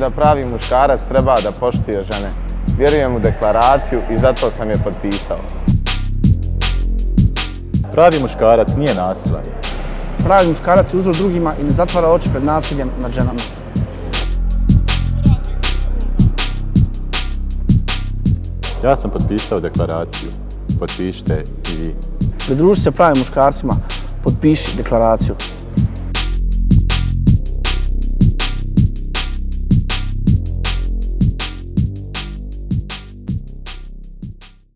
da pravi muškarac treba da poštuje žene. Vjerujem u deklaraciju i zato sam je potpisao. Pravi muškarac nije nasilan. Pravi muškarac je uzor drugima i ne zatvara oči pred nasiljem nad ženama. Ja sam potpisao deklaraciju. Potpišite i vi. Pridruži se pravim muškarcima, potpiši deklaraciju.